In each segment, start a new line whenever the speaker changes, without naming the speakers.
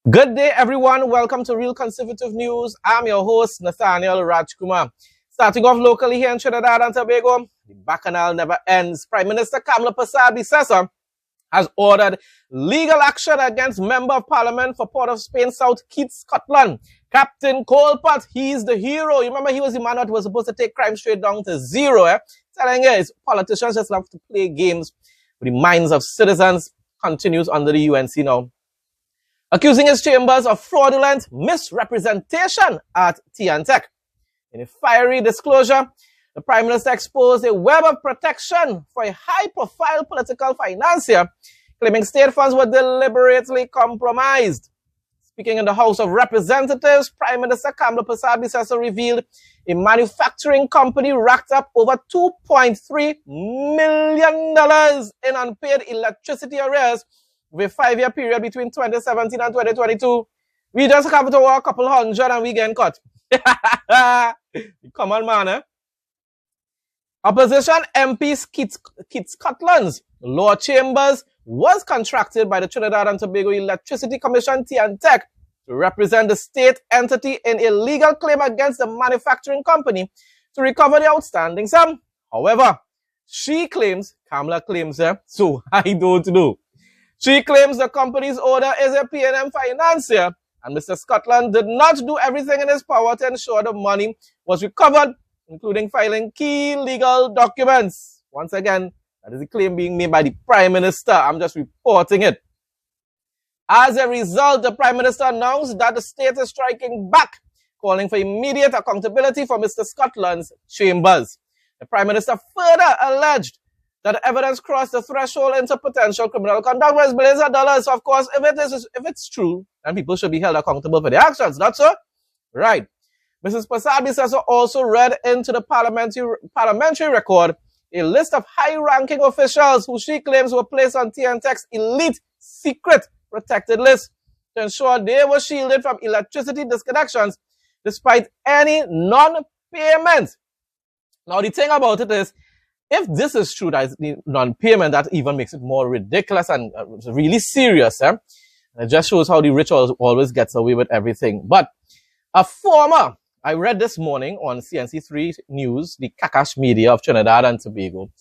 Good day, everyone. Welcome to Real Conservative News. I'm your host, Nathaniel Rajkumar. Starting off locally here in Trinidad and Tobago, the bacchanal never ends. Prime Minister Kamla has ordered legal action against Member of Parliament for Port of Spain South Keats, Scotland. Captain Colpot, he's the hero. You remember he was the man that was supposed to take crime straight down to zero. Telling you, politicians just love to play games with the minds of citizens. Continues under the UNC now, accusing his chambers of fraudulent misrepresentation at T&TEC. In a fiery disclosure, the Prime Minister exposed a web of protection for a high-profile political financier, claiming state funds were deliberately compromised. Speaking in the House of Representatives, Prime Minister Kamla revealed a manufacturing company racked up over $2.3 million in unpaid electricity arrears with a 5-year period between 2017 and 2022. We just have to work a couple hundred and we get caught. Come on, man. Opposition MPs Keats Scotland's Law Chambers was contracted by the Trinidad and Tobago Electricity Commission, T&TEC, to represent the state entity in a legal claim against the manufacturing company to recover the outstanding sum. However, Kamla claims, so I don't know. She claims the company's owner is a P&M financier, and Mr. Scotland did not do everything in his power to ensure the money was recovered, including filing key legal documents. Once again, that is a claim being made by the Prime Minister. I'm just reporting it. As a result, the Prime Minister announced that the state is striking back, calling for immediate accountability for Mr. Scotland's chambers. The Prime Minister further alleged that the evidence crossed the threshold into potential criminal conduct was billions of dollars. So of course, if it's true, then people should be held accountable for their actions. Not so? Right. Mrs. Pasabi also read into the parliamentary record a list of high-ranking officials who she claims were placed on T&TEC's elite secret protected list to ensure they were shielded from electricity disconnections despite any non-payment. Now, the thing about it is, if this is true, that is the non-payment, that even makes it more ridiculous and really serious. It just shows how the rich always gets away with everything. But I read this morning on CNC3 News, the Kakash media of Trinidad and Tobago,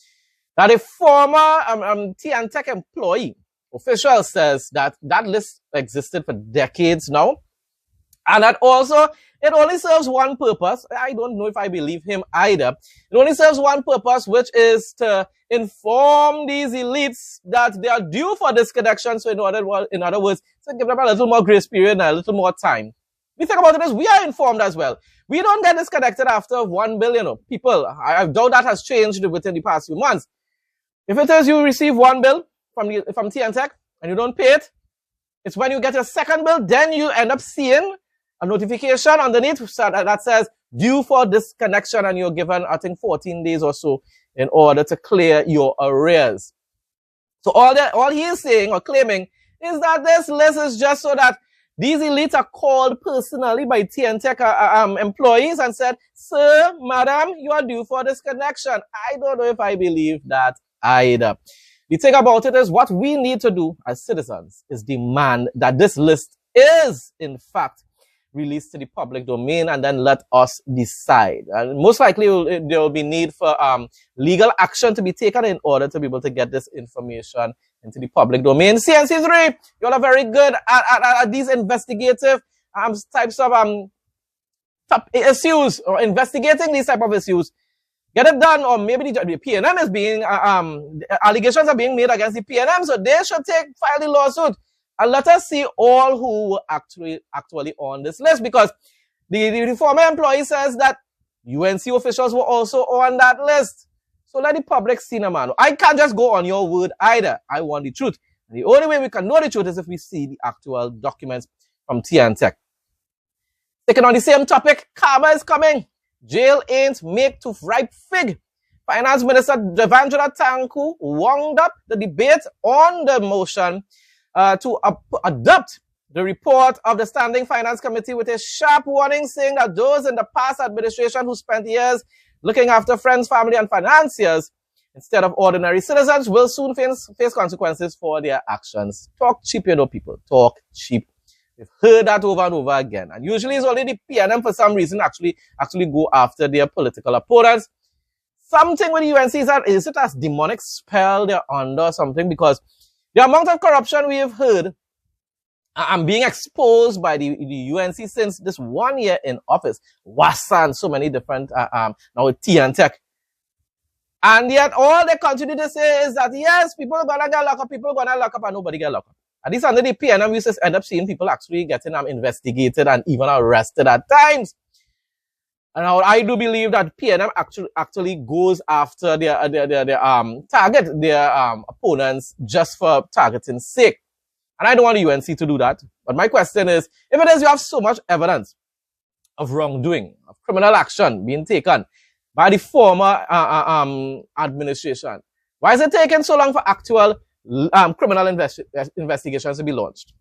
that a former T&TEC employee official says that that list existed for decades now. And that also, it only serves one purpose. I don't know if I believe him either. It only serves one purpose, which is to inform these elites that they are due for disconnection. So in other words, to give them a little more grace period and a little more time. We think about it as we are informed as well. We don't get disconnected after 1 billion people. I doubt that has changed within the past few months. If it is you receive one bill from T&TEC and you don't pay it, it's when you get your second bill, then you end up seeing a notification underneath that says due for disconnection, and you're given, I think, 14 days or so in order to clear your arrears. So all he is saying or claiming is that this list is just so that these elites are called personally by T&TEC employees and said, "Sir, madam, you are due for disconnection." I don't know if I believe that either. The thing about it is, what we need to do as citizens is demand that this list is, in fact, released to the public domain, and then let us decide. And most likely there will be need for legal action to be taken in order to be able to get this information into the public domain. CNC3, you all are very good at these investigative types of top issues, or investigating these type of issues. Get it done, or maybe the P&M is being, allegations are being made against the P&M, so they should file the lawsuit. And let us see all who were actually on this list, because the former employee says that UNC officials were also on that list. So let the public see, man. I can't just go on your word either. I want the truth. And the only way we can know the truth is if we see the actual documents from T&TEC. Sticking on the same topic, karma is coming. Jail ain't make to ripe fig. Finance Minister Devendra Tanku wound up the debate on the motion to adopt the report of the Standing Finance Committee with a sharp warning, saying that those in the past administration who spent years looking after friends, family, and financiers instead of ordinary citizens will soon face consequences for their actions. Talk cheap, you know, people. Talk cheap. We've heard that over and over again. And usually it's only the PNM for some reason actually go after their political opponents. Something with the UNC is it as demonic spell they're under something? Because the amount of corruption we have heard and being exposed by the UNC since this 1 year in office, WASA and so many different, now T&TEC. And yet all they continue to say is that, yes, people are gonna get locked up, and nobody get locked up. At least under the PNM, we just end up seeing people actually getting investigated and even arrested at times. And now I do believe that PNM actually goes after their target their opponents just for targeting sake. And I don't want the UNC to do that. But my question is, if it is you have so much evidence of wrongdoing, of criminal action being taken by the former administration, why is it taking so long for actual criminal investigations to be launched?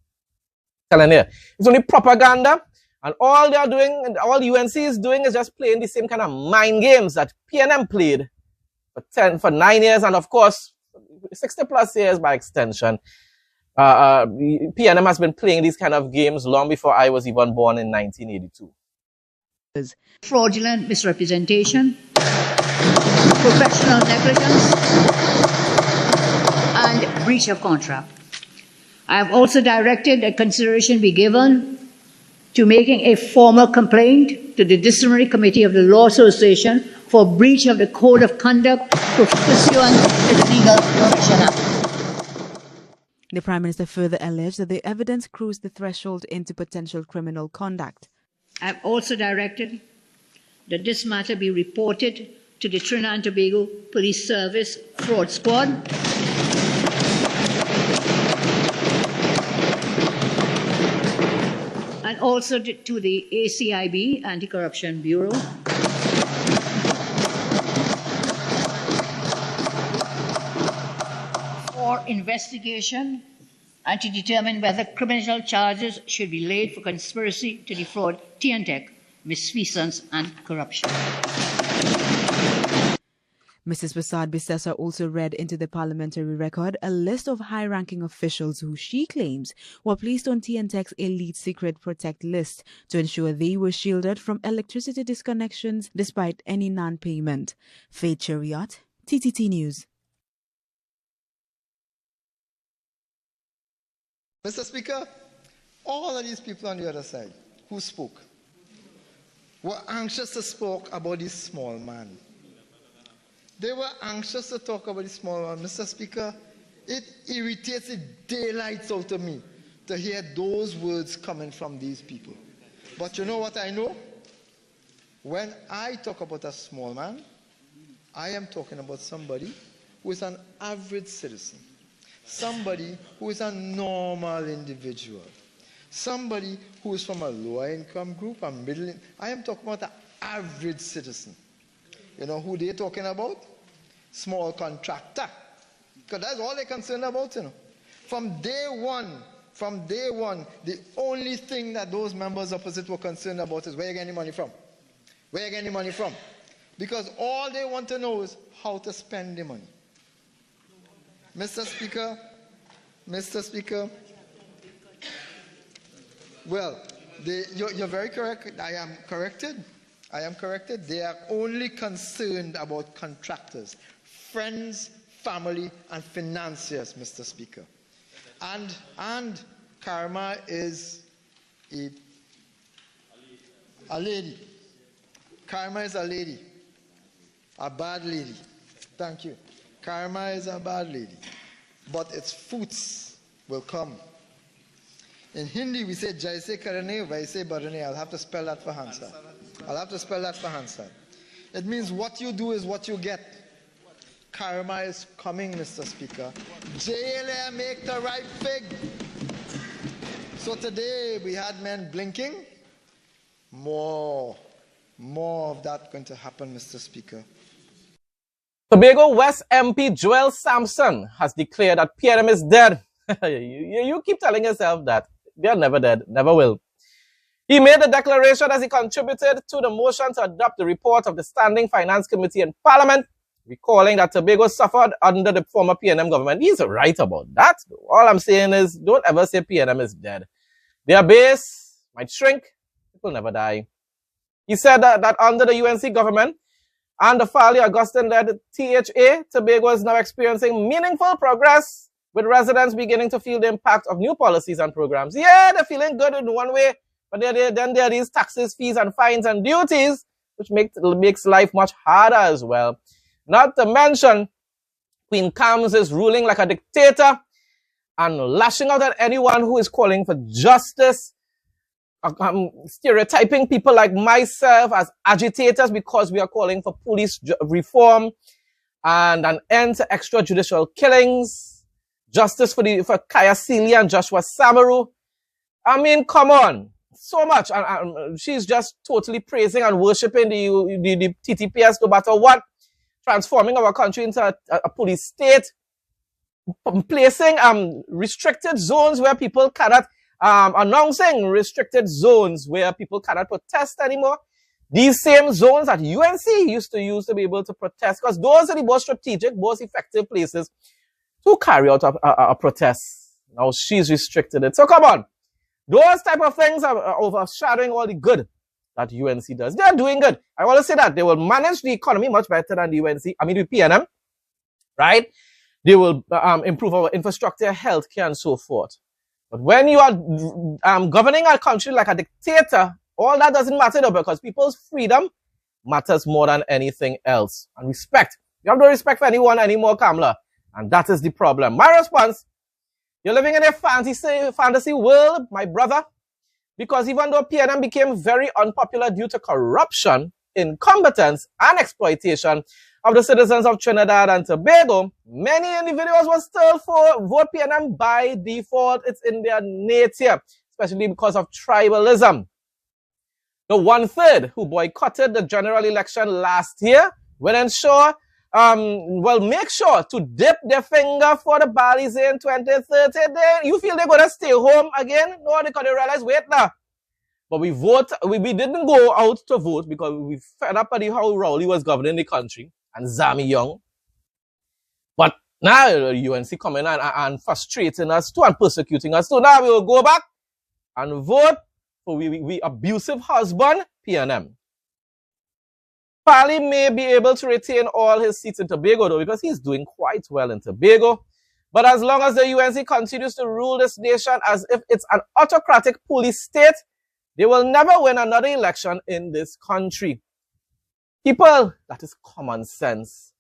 Telling you, it's only propaganda, and all they are doing, all UNC is doing is just playing the same kind of mind games that PNM played for 9 years, and of course, 60 plus years by extension. PNM has been playing these kind of games long before I was even born in 1982.
Fraudulent misrepresentation, professional negligence, and breach of contract. I have also directed that consideration be given to making a formal complaint to the Disciplinary Committee of the Law Association for breach of the Code of Conduct pursuant to the Legal Profession Act.
The Prime Minister further alleged that the evidence crossed the threshold into potential criminal conduct.
I have also directed that this matter be reported to the Trinidad and Tobago Police Service Fraud Squad and also to the ACIB, Anti-Corruption Bureau, for investigation and to determine whether criminal charges should be laid for conspiracy to defraud T&TEC, misfeasance and corruption.
Mrs. Prasad Bissessa also read into the parliamentary record a list of high-ranking officials who she claims were placed on T&TEC's elite secret protect list to ensure they were shielded from electricity disconnections despite any non-payment. Faith Chariot, TTT News.
Mr. Speaker, all of these people on the other side who spoke were anxious to speak about this small man. They were anxious to talk about this small man. Mr. Speaker, it irritates the daylights out of me to hear those words coming from these people. But you know what I know? When I talk about a small man, I am talking about somebody who is an average citizen. Somebody who is a normal individual. Somebody who is from a lower income group, a middle income. I am talking about an average citizen. You know who they're talking about? Small contractor. Because that's all they're concerned about, you know. From day one, the only thing that those members opposite were concerned about is where you get any money from. Where you get any money from. Because all they want to know is how to spend the money. Mr. Speaker, well, you're very correct. I am corrected. They are only concerned about contractors, friends, family, and financiers, Mr. Speaker. And Karma is a lady. Karma is a lady. A bad lady. Thank you. Karma is a bad lady, but its fruits will come. In Hindi, we say Jaise Karane, Vaise Barane. I'll have to spell that for Hansard. It means what you do is what you get. Karma is coming, Mr. Speaker. JLA make the right fig. So today we had men blinking. More of that going to happen, Mr. Speaker.
Tobago West MP Joel Sampson has declared that PNM is dead. you keep telling yourself that. They are never dead, never will. He made the declaration as he contributed to the motion to adopt the report of the Standing Finance Committee in Parliament, recalling that Tobago suffered under the former PNM government. He's right about that. All I'm saying is, don't ever say PNM is dead. Their base might shrink, it will never die. He said that under the UNC government and the Farley Augustine-led THA, Tobago is now experiencing meaningful progress, with residents beginning to feel the impact of new policies and programs. Yeah, they're feeling good in one way, but then there are these taxes, fees, and fines and duties, which makes life much harder as well. Not to mention, Queen Kams is ruling like a dictator and lashing out at anyone who is calling for justice, stereotyping people like myself as agitators because we are calling for police reform and an end to extrajudicial killings, justice for Kaya Sealy and Joshua Samaru. I mean, come on. So much. And she's just totally praising and worshipping the TTPS no matter what, transforming our country into a police state, placing restricted zones where people cannot, announcing restricted zones where people cannot protest anymore. These same zones that UNC used to use to be able to protest, because those are the most strategic, most effective places to carry out a protest. Now she's restricted it. So come on. Those type of things are overshadowing all the good that UNC does. They're doing good. I want to say that they will manage the economy much better than the UNC, I mean the PNM, right? They will improve our infrastructure, healthcare, and so forth. But when you are governing a country like a dictator, all that doesn't matter though, because people's freedom matters more than anything else. And respect. You have no respect for anyone anymore, Kamla. And that is the problem. My response, you're living in a fantasy world, my brother, because even though PNM became very unpopular due to corruption, incompetence, and exploitation of the citizens of Trinidad and Tobago, many individuals will still vote PNM by default. It's in their nature, especially because of tribalism. The 1/3 who boycotted the general election last year will ensure make sure to dip their finger for the Bali's in 2030. Then you feel they're going to stay home again? No, because they realize, wait now. But we didn't go out to vote because we fed up at how Rowley was governing the country and Zami Young. But now UNC coming and frustrating us too and persecuting us. So now we will go back and vote for we abusive husband, PNM. Farley may be able to retain all his seats in Tobago, though, because he's doing quite well in Tobago. But as long as the UNC continues to rule this nation as if it's an autocratic police state, they will never win another election in this country. People, that is common sense.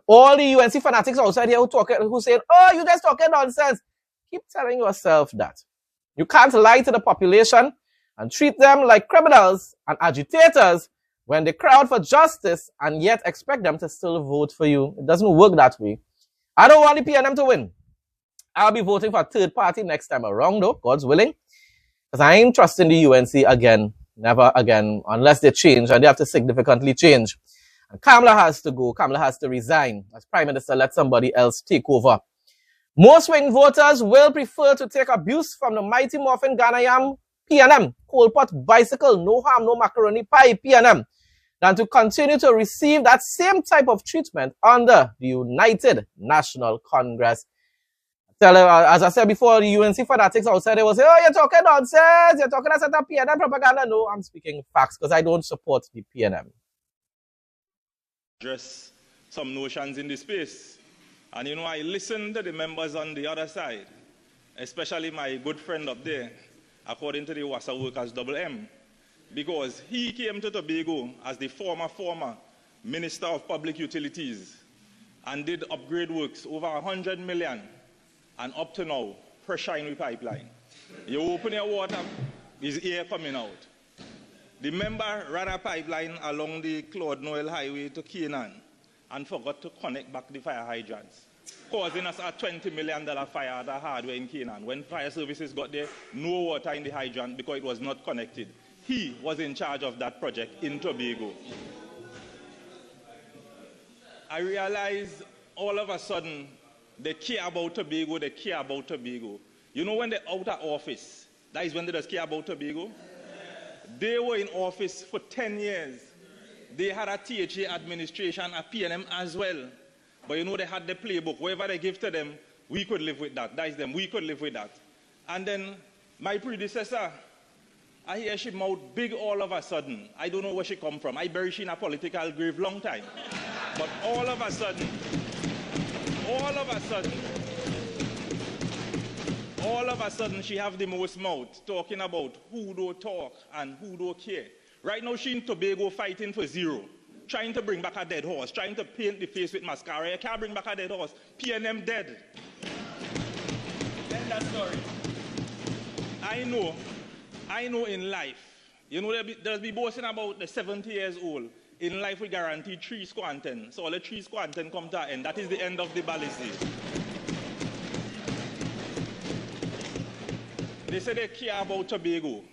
All the UNC fanatics outside here who say, oh, you just talking nonsense. Keep telling yourself that. You can't lie to the population and treat them like criminals and agitators when they crowd for justice and yet expect them to still vote for you. It doesn't work that way. I don't want the PNM to win. I'll be voting for a third party next time around, though, God's willing. Because I ain't trusting the UNC again. Never again. Unless they change, and they have to significantly change. And Kamla has to go. Kamla has to resign. As Prime Minister, let somebody else take over. Most swing voters will prefer to take abuse from the mighty Morphin Ghanaian PNM, coal pot bicycle, no harm, no macaroni pie PNM, than to continue to receive that same type of treatment under the United National Congress. As I said before, the UNC fanatics outside, they will say, oh, you're talking nonsense, you're talking about PNM propaganda. No, I'm speaking facts because I don't support the PNM.
Address some notions in the space. And you know, I listened to the members on the other side, especially my good friend up there, according to the Wassa Workers MM, because he came to Tobago as the former Minister of Public Utilities and did upgrade works over 100 million, and up to now, pressure in the pipeline. You open your water, there's air coming out. The member ran a pipeline along the Claude Noel Highway to Canaan and forgot to connect back the fire hydrants, causing us a $20 million fire at a hardware in Canaan. When fire services got there, no water in the hydrant because it was not connected. He was in charge of that project in Tobago. I realized all of a sudden they care about Tobago, they care about Tobago. You know when they're out of office, that is when they just care about Tobago? They were in office for 10 years. They had a THA administration, a PNM as well. But you know, they had the playbook. Whatever they give to them, we could live with that. That is them. We could live with that. And then My predecessor, I hear she mouth big all of a sudden. I don't know where she come from. I bury she in a political grave long time. But all of a sudden, she have the most mouth talking about who don't talk and who don't care. Right now she in Tobago fighting for zero, trying to bring back a dead horse, trying to paint the face with mascara. You can't bring back a dead horse. PNM dead. End that story. I know in life, you know, there'll be boasting about the 70 years old. In life, we guarantee 3 squanten. So all the 3 squanten come to an end. That is the end of the ballistics. They say they care about Tobago.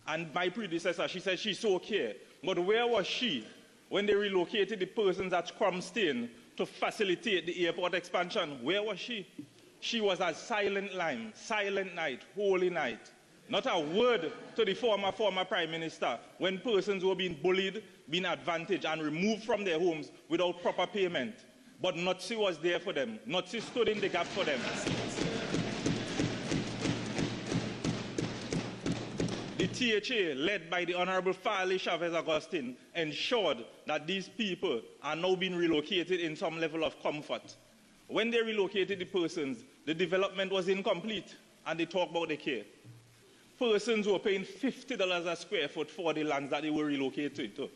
And my predecessor, she said she so care. But where was she when they relocated the persons at Crumstain to facilitate the airport expansion? Where was she? She was a silent line, silent night, holy night. Not a word to the former Prime Minister when persons were being bullied, being advantaged and removed from their homes without proper payment. But Notsi was there for them. Notsi stood in the gap for them. The THA, led by the Honorable Farley Chavez Augustine, ensured that these people are now being relocated in some level of comfort. When they relocated the persons, the development was incomplete, and they talk about the care. Persons were paying $50 a square foot for the lands that they were relocated to.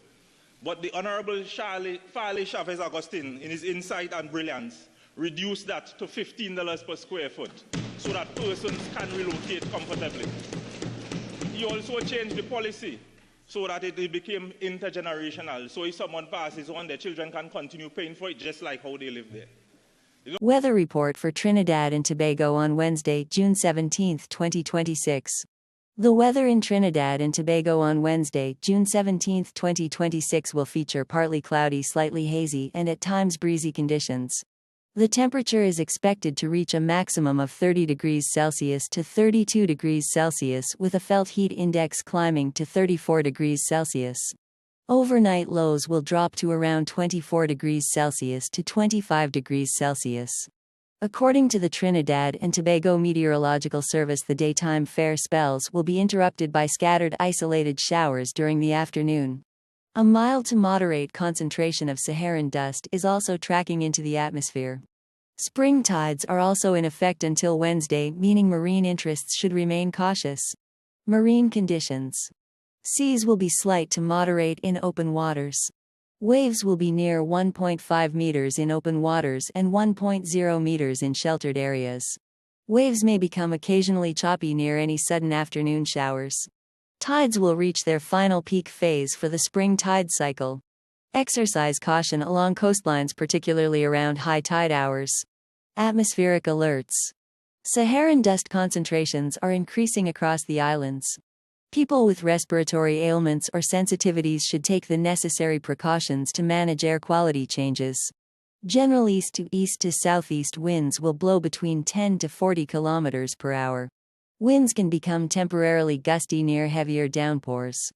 But the Honorable Farley Chavez Augustine, in his insight and brilliance, reduced that to $15 per square foot so that persons can relocate comfortably. He also changed the policy so that it became intergenerational. So if someone passes on, their children can continue paying for it just like how they live there.
Weather report for Trinidad and Tobago on Wednesday, June 17, 2026. The weather in Trinidad and Tobago on Wednesday, June 17, 2026 will feature partly cloudy, slightly hazy, and at times breezy conditions. The temperature is expected to reach a maximum of 30 degrees Celsius to 32 degrees Celsius, with a felt heat index climbing to 34 degrees Celsius. Overnight lows will drop to around 24 degrees Celsius to 25 degrees Celsius. According to the Trinidad and Tobago Meteorological Service, the daytime fair spells will be interrupted by scattered isolated showers during the afternoon. A mild to moderate concentration of Saharan dust is also tracking into the atmosphere. Spring tides are also in effect until Wednesday, meaning marine interests should remain cautious. Marine conditions. Seas will be slight to moderate in open waters. Waves will be near 1.5 meters in open waters and 1.0 meters in sheltered areas. Waves may become occasionally choppy near any sudden afternoon showers. Tides will reach their final peak phase for the spring tide cycle. Exercise caution along coastlines, particularly around high tide hours. Atmospheric alerts. Saharan dust concentrations are increasing across the islands. People with respiratory ailments or sensitivities should take the necessary precautions to manage air quality changes. General east to southeast winds will blow between 10 to 40 kilometers per hour. Winds can become temporarily gusty near heavier downpours.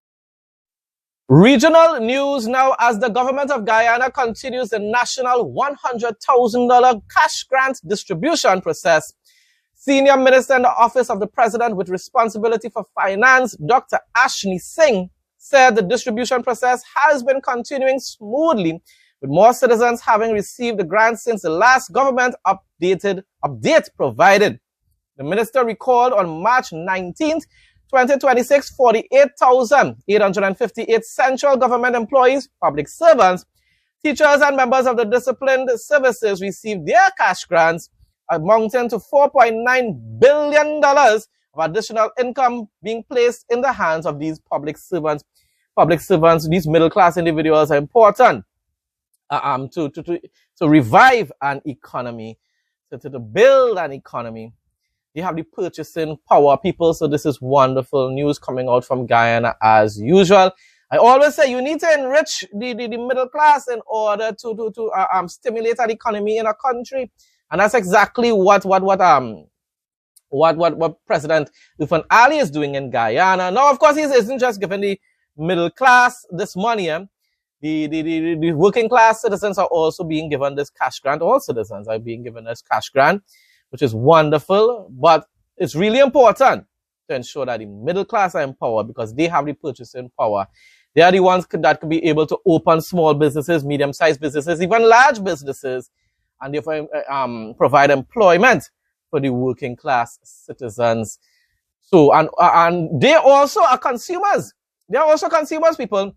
Regional news now, as the government of Guyana continues the national $100,000 cash grant distribution process. Senior Minister in the Office of the President with responsibility for finance, Dr. Ashni Singh, said the distribution process has been continuing smoothly, with more citizens having received the grant since the last government update provided. The minister recalled on March 19, 2026, 48,858 central government employees, public servants, teachers, and members of the disciplined services received their cash grants, amounting to $4.9 billion of additional income being placed in the hands of these public servants. Public servants, these middle-class individuals, are important to revive an economy, to build an economy. You have the purchasing power, people, so this is wonderful news coming out from Guyana as usual. I always say you need to enrich the middle class in order to stimulate an economy in a country. And that's exactly what President Ufan Ali is doing in Guyana. Now, of course, he isn't just giving the middle class this money. The working class citizens are also being given this cash grant. All citizens are being given this cash grant, which is wonderful. But it's really important to ensure that the middle class are empowered because they have the purchasing power. They are the ones that could be able to open small businesses, medium-sized businesses, even large businesses, and therefore provide employment for the working class citizens. So, and they also are consumers. They are also consumers, people.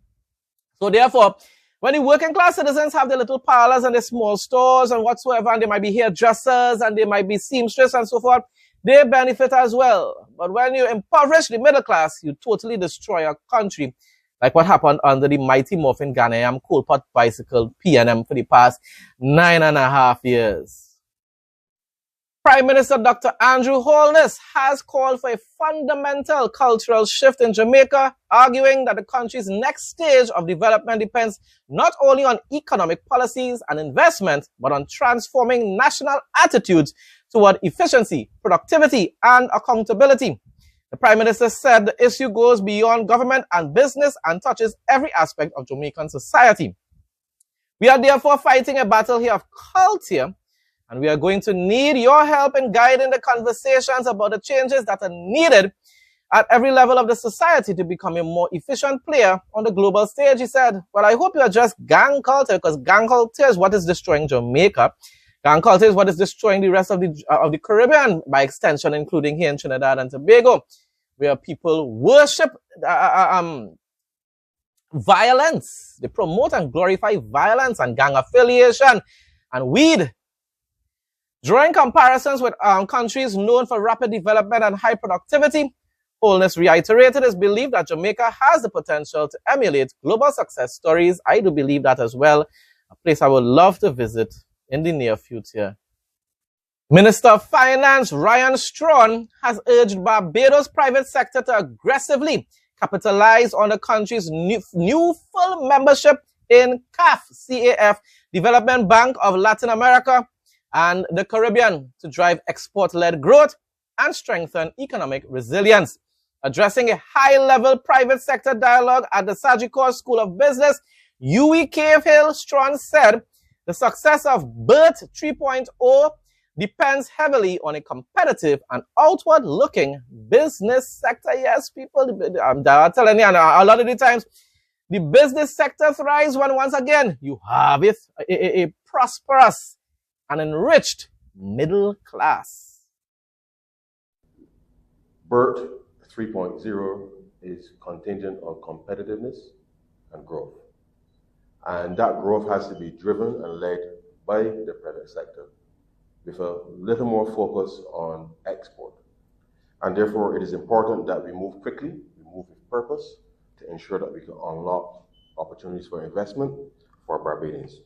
So therefore, when the working class citizens have their little parlors and their small stores and whatsoever, and they might be hairdressers and they might be seamstress and so forth, they benefit as well. But when you impoverish the middle class, you totally destroy a country, like what happened under the mighty Morphin Ghanaian coal pot bicycle PNM for the past 9.5 years. Prime Minister Dr. Andrew Holness has called for a fundamental cultural shift in Jamaica, arguing that the country's next stage of development depends not only on economic policies and investment, but on transforming national attitudes toward efficiency, productivity, and accountability. The Prime Minister said the issue goes beyond government and business and touches every aspect of Jamaican society. We are therefore fighting a battle here of culture, and we are going to need your help in guiding the conversations about the changes that are needed at every level of the society to become a more efficient player on the global stage, he said. Well, I hope you are just gang culture, because gang culture is what is destroying Jamaica. Gang culture is what is destroying the rest of the Caribbean, by extension, including here in Trinidad and Tobago, where people worship violence. They promote and glorify violence and gang affiliation and weed. Drawing comparisons with countries known for rapid development and high productivity, Holness reiterated his belief that Jamaica has the potential to emulate global success stories. I do believe that as well, a place I would love to visit in the near future. Minister of Finance Ryan Strawn has urged Barbados' private sector to aggressively capitalize on the country's new full membership in CAF, Development Bank of Latin America and the Caribbean, to drive export-led growth and strengthen economic resilience. Addressing a high-level private sector dialogue at the Sagicor School of Business, UWI Cave Hill, Strawn said the success of BERT 3.0 depends heavily on a competitive and outward-looking business sector. Yes, people, I'm telling you, a lot of the times, the business sector thrives when, once again, you have a prosperous and enriched middle class.
BERT 3.0 is contingent on competitiveness and growth. And that growth has to be driven and led by the private sector with a little more focus on export. And therefore, it is important that we move quickly, we move with purpose to ensure that we can unlock opportunities for investment for Barbadians.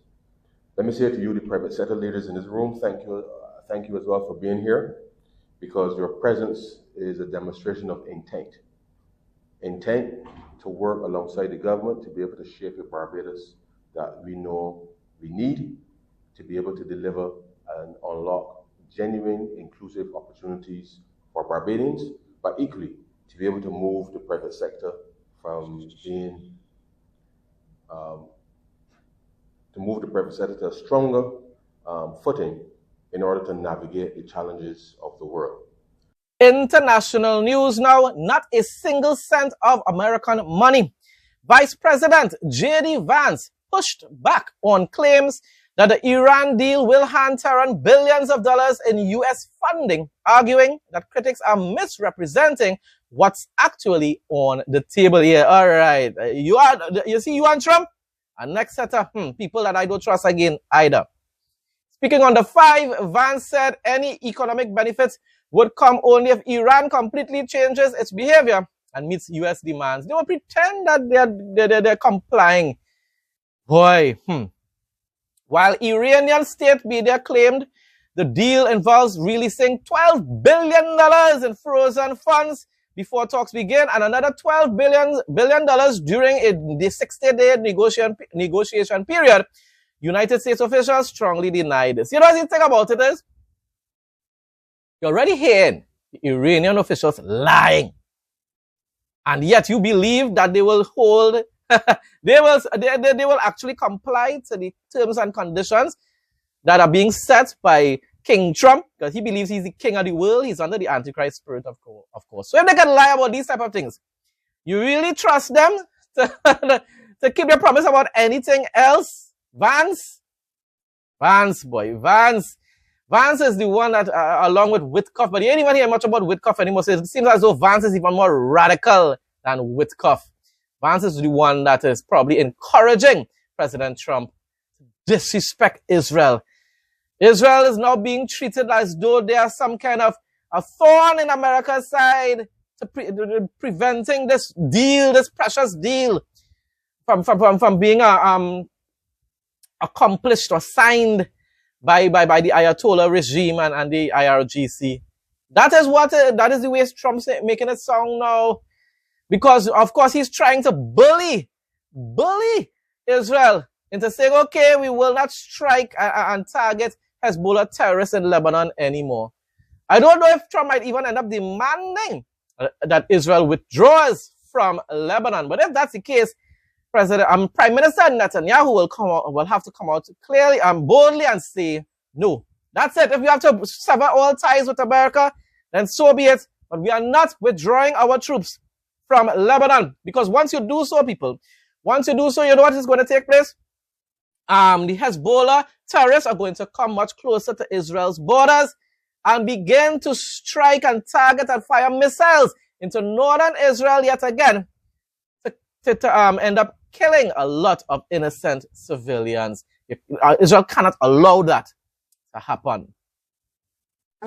Let me say to you, the private sector leaders in this room, thank you as well for being here, because your presence is a demonstration of intent. Intent to work alongside the government to be able to shape a Barbados that we know we need to be able to deliver and unlock genuine, inclusive opportunities for Barbadians, but equally to be able to move the private sector from being to move the private sector to a stronger footing in order to navigate the challenges of the world.
International news now, not a single cent of American money. Vice President J.D. Vance pushed back on claims that the Iran deal will hand Tehran billions of dollars in U.S. funding, arguing that critics are misrepresenting what's actually on the table here. All right, you see you and Trump? And next set of people that I don't trust again either. Speaking on the 5, Vance said any economic benefits would come only if Iran completely changes its behavior and meets U.S. demands. They will pretend that they're complying. Boy, While Iranian state media claimed the deal involves releasing $12 billion in frozen funds before talks begin, and another $12 billion during the 60-day negotiation period, United States officials strongly denied this. You know what the thing about it is? You're already hearing the Iranian officials lying. And yet you believe that they will hold, they will actually comply to the terms and conditions that are being set by King Trump, because he believes he's the king of the world. He's under the Antichrist spirit, of course. So if they can lie about these type of things, you really trust them to keep their promise about anything else? Vance is the one that, along with Witkoff, but you ain't even hear much about Witkoff anymore. So it seems as though Vance is even more radical than Witkoff. Vance is the one that is probably encouraging President Trump to disrespect Israel. Israel is now being treated as though they are some kind of a thorn in America's side to preventing this deal, this precious deal, from being accomplished or signed by the Ayatollah regime and the IRGC. That is the way Trump's making it sound now. Because, of course, he's trying to bully Israel into saying, okay, we will not strike and target Hezbollah terrorists in Lebanon anymore. I don't know if Trump might even end up demanding that Israel withdraws from Lebanon. But if that's the case, Prime Minister Netanyahu will have to come out clearly and boldly and say, no, that's it. If we have to sever all ties with America, then so be it. But we are not withdrawing our troops from Lebanon. Because once you do so, people, you know what is going to take place? The Hezbollah terrorists are going to come much closer to Israel's borders and begin to strike and target and fire missiles into northern Israel yet again to end up killing a lot of innocent civilians. Israel cannot allow that to happen.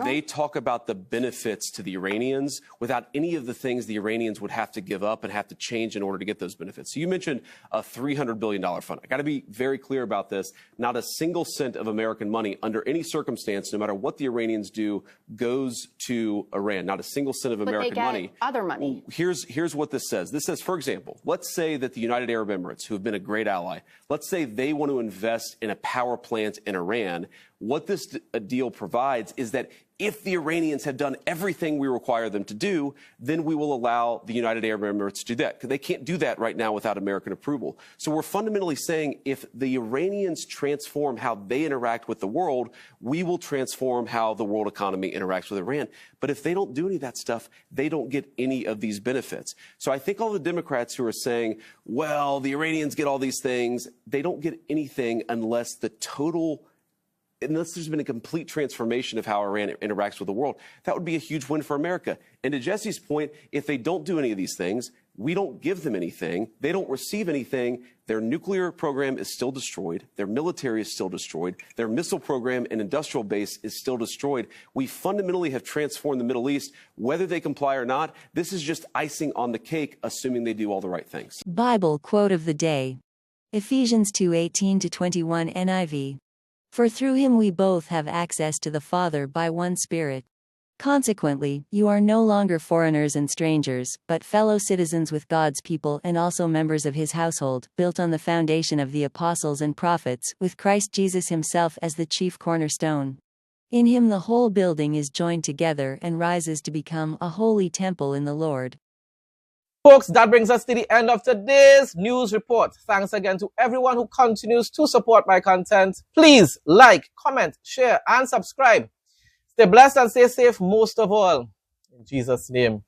They talk about the benefits to the Iranians without any of the things the Iranians would have to give up and have to change in order to get those benefits. So you mentioned a $300 billion fund. I got to be very clear about this. Not a single cent of American money under any circumstance, no matter what the Iranians do, goes to Iran. Not a single cent of American money.
Other money.
Well, here's what this says. This says, for example, let's say that the United Arab Emirates, who have been a great ally, let's say they want to invest in a power plant in Iran. What this deal provides is that if the Iranians have done everything we require them to do, then we will allow the United Arab Emirates to do that. Because they can't do that right now without American approval. So we're fundamentally saying if the Iranians transform how they interact with the world, we will transform how the world economy interacts with Iran. But if they don't do any of that stuff, they don't get any of these benefits. So I think all the Democrats who are saying, well, the Iranians get all these things, they don't get anything unless there's been a complete transformation of how Iran interacts with the world. That would be a huge win for America. And to Jesse's point, if they don't do any of these things, we don't give them anything, they don't receive anything, their nuclear program is still destroyed, their military is still destroyed, their missile program and industrial base is still destroyed. We fundamentally have transformed the Middle East. Whether they comply or not, this is just icing on the cake, assuming they do all the right things.
Bible quote of the day. Ephesians 2:18-21 NIV. For through him we both have access to the Father by one Spirit. Consequently, you are no longer foreigners and strangers, but fellow citizens with God's people and also members of his household, built on the foundation of the apostles and prophets, with Christ Jesus himself as the chief cornerstone. In him the whole building is joined together and rises to become a holy temple in the Lord.
Folks, that brings us to the end of today's news report. Thanks again to everyone who continues to support my content. Please like, comment, share, and subscribe. Stay blessed and stay safe most of all. In Jesus' name.